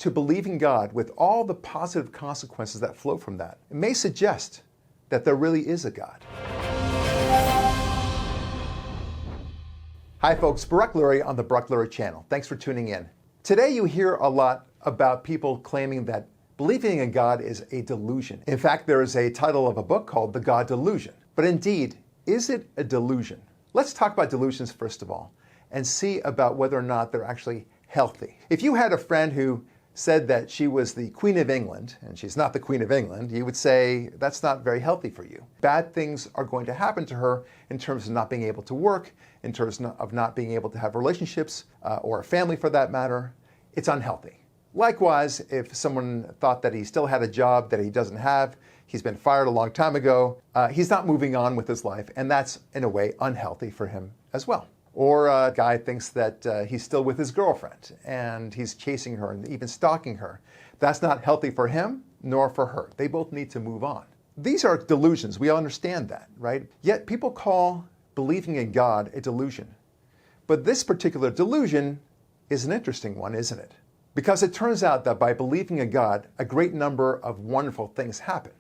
to believing God with all the positive consequences that flow from that. It may suggest that there really is a God. Hi folks, Barak Lurie on the Barak Lurie channel. Thanks for tuning in. Today you hear a lot about people claiming that believing in God is a delusion. In fact, there is a title of a book called The God Delusion. But indeed, is it a delusion? Let's talk about delusions first of all and see about whether or not they're actually healthy. If you had a friend who said that she was the Queen of England, and she's not the Queen of England, you would say that's not very healthy for you. Bad things are going to happen to her in terms of not being able to work, in terms of not being able to have relationships, or a family for that matter. It's unhealthy. Likewise, if someone thought that he still had a job that he doesn't have, he's been fired a long time ago, he's not moving on with his life, and that's, in a way, unhealthy for him as well. Or a guy thinks that he's still with his girlfriend, and he's chasing her and even stalking her. That's not healthy for him, nor for her. They both need to move on. These are delusions. We all understand that, right? Yet people call believing in God a delusion. But this particular delusion is an interesting one, isn't it? Because it turns out that by believing in God, a great number of wonderful things happen,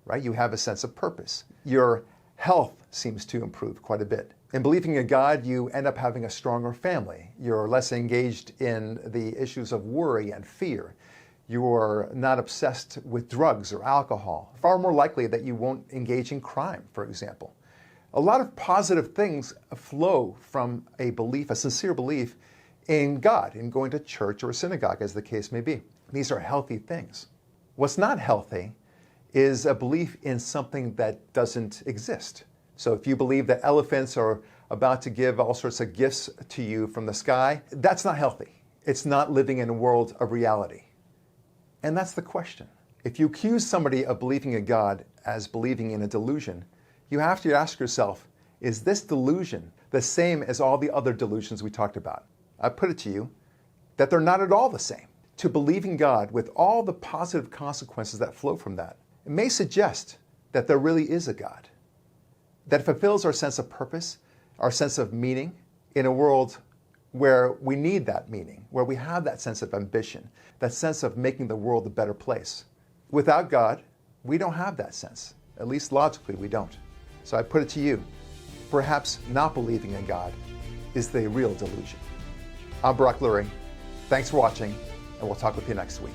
right? You have a sense of purpose. Your health seems to improve quite a bit. In believing in God, you end up having a stronger family. You're less engaged in the issues of worry and fear. You're not obsessed with drugs or alcohol. Far more likely that you won't engage in crime, for example. A lot of positive things flow from a belief, a sincere belief in God, in going to church or a synagogue, as the case may be. These are healthy things. What's not healthy is a belief in something that doesn't exist. So if you believe that elephants are about to give all sorts of gifts to you from the sky, that's not healthy. It's not living in a world of reality. And that's the question. If you accuse somebody of believing in God as believing in a delusion, you have to ask yourself, is this delusion the same as all the other delusions we talked about? I put it to you that they're not at all the same. To believe in God with all the positive consequences that flow from that, it may suggest that there really is a God, that fulfills our sense of purpose, our sense of meaning in a world where we need that meaning, where we have that sense of ambition, that sense of making the world a better place. Without God, we don't have that sense. At least logically, we don't. So I put it to you, perhaps not believing in God is the real delusion. I'm Barak Lurie. Thanks for watching, and we'll talk with you next week.